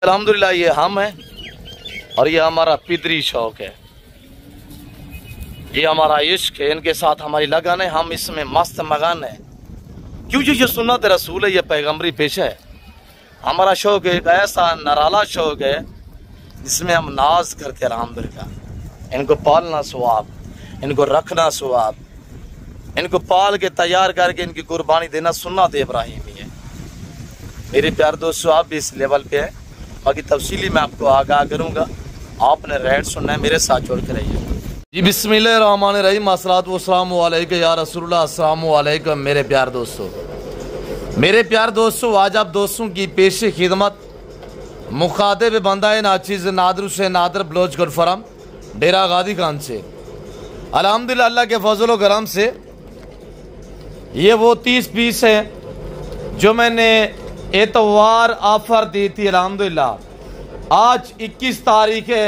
अल्हम्दुलिल्लाह ये हम हैं और ये हमारा पितरी शौक है, ये हमारा इश्क है, इनके साथ हमारी लगन है, हम इसमें मस्त मगन है क्योंकि ये सुन्नत रसूल है, ये पैगम्बरी पेशा है। हमारा शौक एक ऐसा नराला शौक है जिसमें हम नाज करते अल्हम्दुलिल्लाह। इनको पालना सवाब, इनको रखना सवाब, इनको पाल के तैयार करके इनकी कुर्बानी देना सुन्नत इब्राहिमी है। मेरे प्यार दोस्तों, आप भी इस लेवल पे हैं, बाकी तफसीली मैं आपको आगाह करूँगा। आपने रेड सुनना है, मेरे साथ जोड़ के रहिए जी। बिस्मिल्लाहिर्रहमानिर्रहीम, अस्सलातु वस्सलामु अलैका या रसूलुल्लाह, अस्सलामु अलैकुम मेरे प्यार दोस्तों। मेरे प्यार दोस्तों, आज आप दोस्तों की पेश खिदमत मुखातिब बंदा नाचीज़ नादर से नादर बलोच गुलफरम डेरा गादी खान से अल्हम्दुलिल्लाह अल्लाह के फजल करम से ये वो 30 पीस है जो मैंने एतवार ऑफर दी थी। अल्हम्दुलिल्लाह आज 21 तारीख है,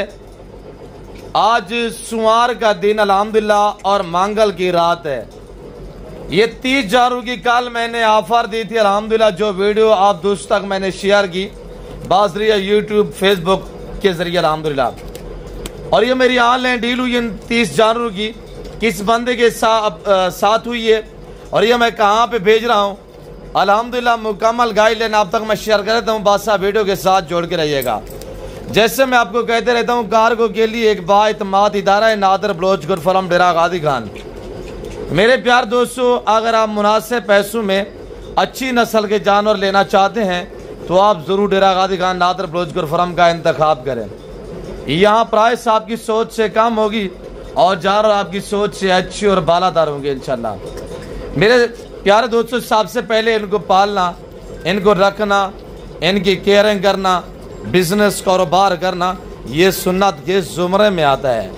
आज सोमवार का दिन अल्हम्दुलिल्लाह और मंगल की रात है। ये 30 जानवर की कल मैंने ऑफर दी थी अल्हम्दुलिल्लाह, जो वीडियो आप दोस्तों तक मैंने शेयर की बाजरिया यूट्यूब फेसबुक के जरिए अल्हम्दुलिल्लाह। और ये मेरी ऑनलाइन डील हुई इन 30 जानवरों की, किस बंदे के साथ हुई है और ये मैं कहाँ पे भेज रहा हूँ अल्हम्दुलिल्लाह मुकम्मल गाइडलाइन आप तक मैं शेयर कर देता हूँ। बादशाह वीडियो के साथ जोड़ के रहिएगा। जैसे मैं आपको कहते रहता हूँ, कार्गो के लिए एक बाइतमाद इदारा है नादर बलोच गुलफरम डेरा गादी खान। मेरे प्यार दोस्तों, अगर आप मुनासिब पैसों में अच्छी नस्ल के जानवर लेना चाहते हैं तो आप ज़रूर डेरा गादी खान नादर बलोच गुलफरम का इंतखाब करें। यहाँ प्राइस आपकी सोच से कम होगी और जानवर आपकी सोच से अच्छी और बालादार होंगे इंशाल्लाह। मेरे प्यारे दोस्तों, सबसे पहले इनको पालना, इनको रखना, इनकी केयरिंग करना, बिजनेस कारोबार करना, ये सुन्नत के ज़ुमरे में आता है।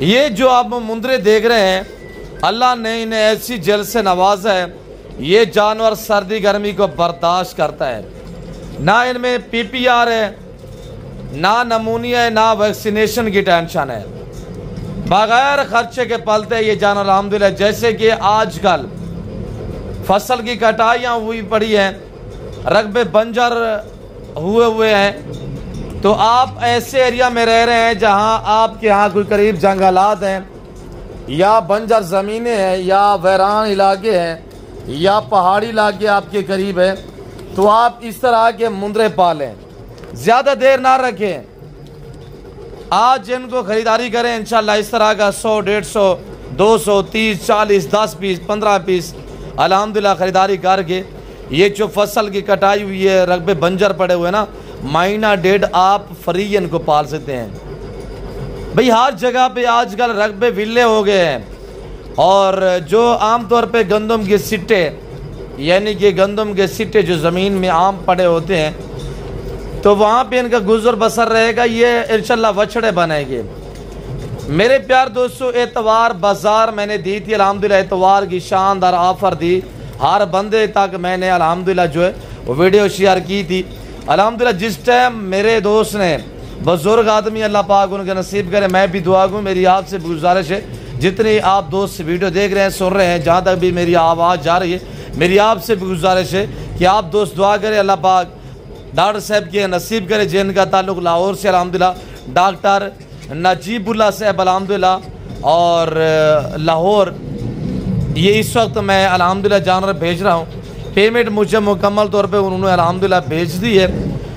ये जो आप मुंदरे देख रहे हैं, अल्लाह ने इन्हें ऐसी जल से नवाजा है, ये जानवर सर्दी गर्मी को बर्दाश्त करता है। ना इनमें PPR है, ना नमूनिया है, ना वैक्सीनेशन की टेंशन है, बगैर खर्चे के पलते ये जानवर अल्हम्दुलिल्लाह। जैसे कि आजकल फसल की कटाइयाँ हुई पड़ी हैं, रकबे बंजर हुए हैं, तो आप ऐसे एरिया में रह रहे हैं जहां आपके यहाँ कोई करीब जंगलात हैं या बंजर ज़मीनें हैं या वैरान इलाके हैं या पहाड़ी इलाके आपके करीब है, तो आप इस तरह के मुंदरे पालें, ज़्यादा देर ना रखें। आज इनको ख़रीदारी करें इंशाल्लाह। इस तरह का 100, 150, 200, 30, 40, 10 पीस, 15 पीस अल्हम्दुलिल्लाह ख़रीदारी करके ये जो फसल की कटाई हुई है, रकबे बंजर पड़े हुए ना, महीना डेढ़ आप फ्री इनको पाल सकते हैं। भाई हर जगह पे आजकल रकबे विले हो गए हैं और जो आमतौर पे गंदम के सिट्टे, यानी कि गंदम के सिट्टे जो ज़मीन में आम पड़े होते हैं, तो वहाँ पे इनका गुजर बसर रहेगा। ये इंशाल्लाह बछड़े बनेंगे। मेरे प्यार दोस्तों, एतवार बाजार मैंने दी थी अल्हम्दुलिल्लाह, एतवार की शानदार ऑफर दी, हर बंदे तक मैंने अल्हम्दुलिल्लाह जो है वो वीडियो शेयर की थी अल्हम्दुलिल्लाह। जिस टाइम मेरे दोस्त ने, बुजुर्ग आदमी अल्लाह पाक उनके नसीब करे, मैं भी दुआ करूँ, मेरी आपसे गुजारिश है, जितनी आप दोस्त वीडियो देख रहे हैं, सुन रहे हैं, जहाँ तक भी मेरी आवाज़ जा रही है, मेरी आपसे भी गुजारिश है कि आप दोस्त दुआ करें, अल्लाह पाक डॉक्टर साहब के नसीब करे जिनका ताल्लुक़ लाहौर से अल्हम्दुलिल्लाह डॉक्टर नजीबुल्लाह साहब अल्हम्दुलिल्लाह और लाहौर, ये इस वक्त मैं अल्हम्दुलिल्लाह जानवर भेज रहा हूँ। पेमेंट मुझे मुकम्मल तौर पे उन्होंने अल्हम्दुलिल्लाह भेज दी है।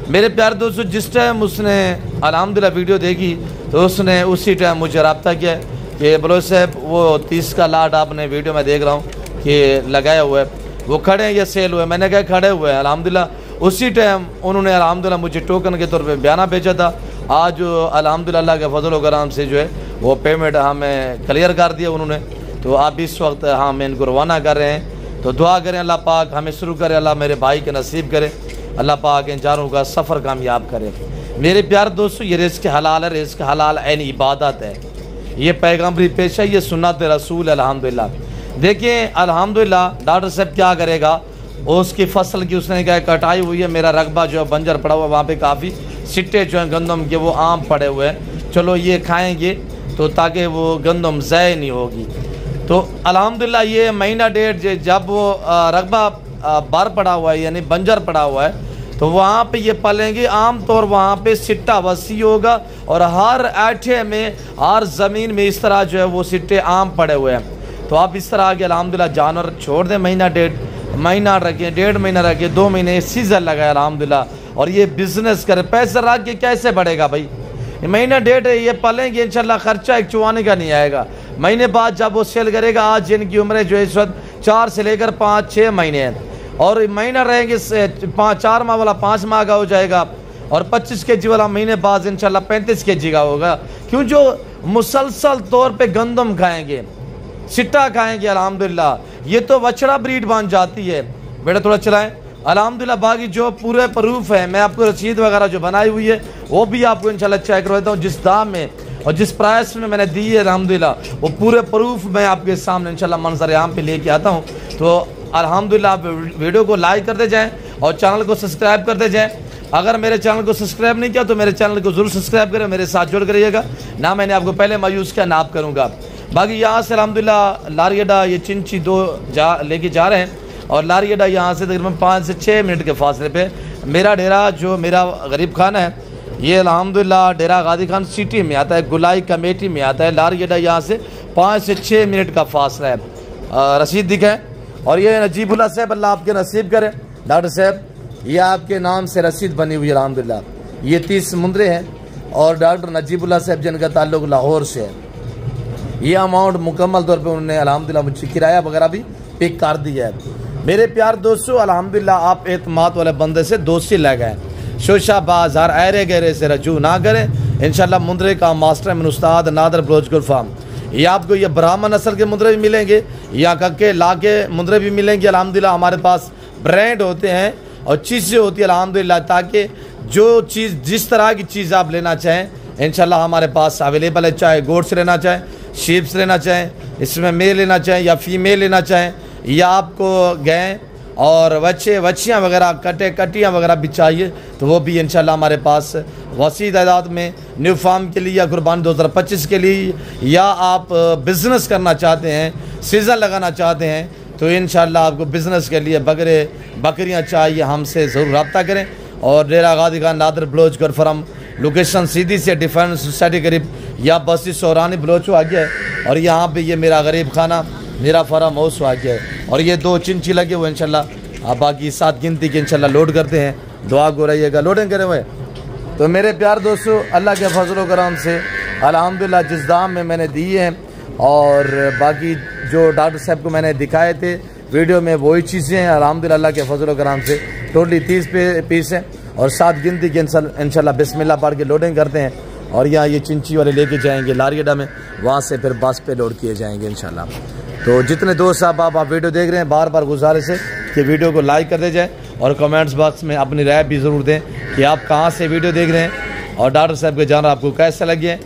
मेरे प्यार दोस्तों, जिस टाइम उसने अल्हम्दुलिल्लाह वीडियो देखी तो उसने उसी टाइम मुझे रब्ता किया कि बलोच साहब वो 30 का लाट आपने वीडियो में देख रहा हूँ कि लगाया हुआ है, वो खड़े हैं या सेल हुए? मैंने कहा खड़े हुए हैं अल्हम्दुलिल्लाह। उसी टाइम उन्होंने अल्हम्दुलिल्लाह मुझे टोकन के तौर पे बयाना भेजा था। आज अल्हम्दुलिल्लाह अल्लाह के फजल करम से जो है वो पेमेंट हमें क्लियर कर दिया उन्होंने। तो आप इस वक्त हम इनको रवाना कर रहे हैं, तो दुआ करें अल्लाह पाक हमें शुरू करे, अल्लाह मेरे भाई के नसीब करे, अल्लाह पाक इन जानों का सफ़र कामयाब करे। मेरे प्यार दोस्तों, ये रिज़्क़ हलाल है, रिज़्क़ हलाल ऐन इबादत है, ये पैगम्बरी पेशा, ये सुन्नत रसूल अल्हम्दुलिल्लाह। देखिए अल्हम्दुलिल्लाह डॉक्टर साहब क्या करेगा, उसकी फसल की उसने क्या कटाई हुई है, मेरा रकबा जो है बंजर पड़ा हुआ, वहाँ पे काफ़ी सिट्टे जो हैं गंदम के वो आम पड़े हुए हैं, चलो ये खाएंगे तो ताकि वो गंदम ज़ाय नहीं होगी। तो अल्हम्दुलिल्लाह ये महीना डेढ़ जब वो रकबा बार पड़ा हुआ है, यानी बंजर पड़ा हुआ है, तो वहाँ पे ये पलेंगे। आमतौर वहाँ पे सिट्टा वसी होगा और हर ऐठे में, हर ज़मीन में इस तरह जो है वो सिट्टे आम पड़े हुए हैं। तो आप इस तरह के अल्हम्दुलिल्लाह जानवर छोड़ दें, महीना 1.5 महीना रखें, 1.5 महीना रखें, 2 महीने सीज़न लगाए अल्हम्दुलिल्लाह, और ये बिज़नेस करें। पैसा रख के कैसे बढ़ेगा भाई? महीना 1.5 ये पलेंगे इंशाल्लाह, खर्चा एक चुवाने का नहीं आएगा। महीने बाद जब वो सेल करेगा, आज जिनकी उम्रें जो इस वक्त 4 से लेकर 5-6 महीने हैं, और महीना रहेंगे 4 माह वाला 5 माह का हो जाएगा, और 25 kg वाला महीने बाद इंशाल्लाह 35 kg का होगा। क्यों? जो मुसलसल तौर पे गंदम खाएंगे, सिट्टा खाएंगे अल्हम्दुलिल्लाह, ये तो वछड़ा ब्रीड बन जाती है। बेटा थोड़ा चलाएं अल्हम्दुलिल्लाह। बाकी जो पूरे प्रूफ है, मैं आपको रसीद वगैरह जो बनाई हुई है वो भी आपको इंशाल्लाह चेक करवाता हूँ। जिस दाम में और जिस प्राइस में मैंने दी है अल्हम्दुलिल्लाह, वो पूरे प्रूफ मैं आपके सामने इंशाल्लाह मंजर आम पे लेके आता हूँ। तो अल्हम्दुलिल्लाह आप वीडियो को लाइक करते जाएँ और चैनल को सब्सक्राइब करते जाएँ। अगर मेरे चैनल को सब्सक्राइब नहीं किया तो मेरे चैनल को ज़रूर सब्सक्राइब करें, मेरे साथ जुड़ करिएगा ना। मैंने आपको पहले मायूस किया ना आप करूँगा। बाकी यहाँ से अल्हम्दुलिल्लाह लारियडा ये चिंची 2 लेके जा रहे हैं, और लारियडा यहाँ से तकरीबन 5 से 6 मिनट के फासले पे मेरा डेरा जो मेरा गरीब खाना है, ये अल्हम्दुलिल्लाह डेरा गाजी खान सिटी में आता है, गुलाई कमेटी में आता है। लारियडा यहाँ से 5 से 6 मिनट का फासला है। रसीद दिखाएँ, और ये नजीबुल्लाह साहब, अल्लाह आपके नसीब करे। डॉक्टर साहब ये आपके नाम से रसीद बनी हुई है अल्हम्दुलिल्लाह। ये 30 मुंद्रे हैं, और डॉक्टर नजीबुल्लाह साहब जिनका ताल्लुक लाहौर से है। ये अमाउंट मुकम्मल तौर पे उन्होंने अल्हम्दुलिल्लाह मुझे किराया वगैरह भी पिक कर दिया है। मेरे प्यार दोस्तों अल्हम्दुलिल्लाह, आप एतमाद वाले बंदे से दोस्ती लगाएं, शोशा बाजार ऐरे गहरे से रजू ना करें। इंशाल्लाह मुंद्रे का मास्टर में उस्ताद नादर बलोच गुल फार्म, ये आपको ये ब्राह्मण नस्ल के मुंद्रे भी मिलेंगे, या कक्के लाके मुंद्रे भी मिलेंगे अल्हम्दुलिल्लाह। हमारे पास ब्रांड होते हैं और चीज़ें होती है अल्हम्दुलिल्लाह, ताकि जो चीज़ जिस तरह की चीज़ आप लेना चाहें इंशाल्लाह हमारे पास अवेलेबल है। चाहे गोट से लेना चाहें, शीप से लेना चाहें, इसमें मेल लेना चाहें या फीमेल लेना चाहें, या आपको गाय और बच्चे बच्चियाँ वगैरह कटियाँ वगैरह भी चाहिए तो वो भी इंशाल्लाह हमारे पास वसी तादाद में न्यू फार्म के लिए या कुर्बानी 2025 के लिए, या आप बिज़नेस करना चाहते हैं, सीज़न लगाना चाहते हैं, तो इंशाल्लाह आपको बिज़नेस के लिए बकरियाँ चाहिए, हमसे ज़रूर रब्ता करें। और डेरा गाजी खान नादर बलोच गुल फार्म, लोकेशन सीधी से डिफेंस सोसाइटी करीब या बस्ती सौरानी बलोचो आ गया है, और यहाँ पे ये मेरा गरीब खाना मेरा फार्म हाउस आ गया है। और ये 2 चिंची लगे हुए इंशाल्लाह, आप बाकी 7 गिनती के इंशाल्लाह लोड करते हैं। दुआ को रहिएगा, लोडिंग करे हुए। तो मेरे प्यार दोस्तों अल्लाह के फजल करम से अल्हम्दुलिल्लाह जिस दाम में मैंने दिए हैं, और बाकी जो डॉक्टर साहब को मैंने दिखाए थे वीडियो में वही चीज़ें हैं अल्हम्दुलिल्लाह अल्लाह के फजल करम से। टोटली 30 पीस हैं, और 7 गिनती के इंशाल्लाह बिस्मिल्लाह पढ़ के लोडिंग करते हैं, और यहाँ ये चिंची वाले लेके जाएंगे लारियडा में, वहाँ से फिर बस पे लोड किए जाएंगे इंशाल्लाह। तो जितने दोस्त साहब आप वीडियो देख रहे हैं, बार बार गुजारिश है कि वीडियो को लाइक कर दे जाए, और कमेंट्स बॉक्स में अपनी राय भी ज़रूर दें कि आप कहाँ से वीडियो देख रहे हैं, और डॉक्टर साहब के जानवर आपको कैसे लगे,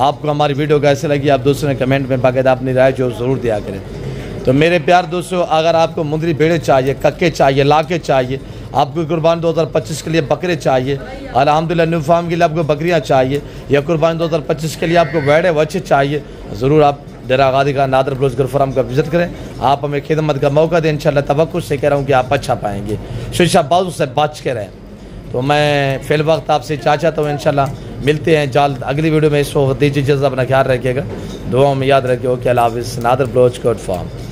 आपको हमारी वीडियो कैसे लगी, आप दोस्तों ने कमेंट में बाकायदा अपनी राय जो ज़रूर दिया करें। तो मेरे प्यार दोस्तों अगर आपको मुंदरी भेड़े चाहिए, कक्के चाहिए, लाके चाहिए, आपको कुर्बानी 2025 के लिए बकरे चाहिए, अल्हम्दुलिल्लाह न्यू फार्म के लिए आपको बकरियाँ चाहिए, या कुर्बानी 2025 के लिए आपको भेड़े बच्चे चाहिए, ज़रूर आप डेरा गाजी खान नादर बलोच गुल फार्म का विजिट करें। आप हमें खिदमत का मौका दें, इंशाल्लाह तवक्कुल से कह रहा हूँ कि आप अच्छा पाएंगे। शीशा बाजू से बच के रहें। तो मैं फिल वक्त आपसे चाहता हूँ इंशाल्लाह मिलते हैं जल्द अगली वीडियो में। इस वक्त दीजिए इजाज़त, अपना ख्याल रखिएगा, दुआओं में याद रखिए। ओके, अल्लाह हाफ़िज़। नादर बलोच गुल फार्म।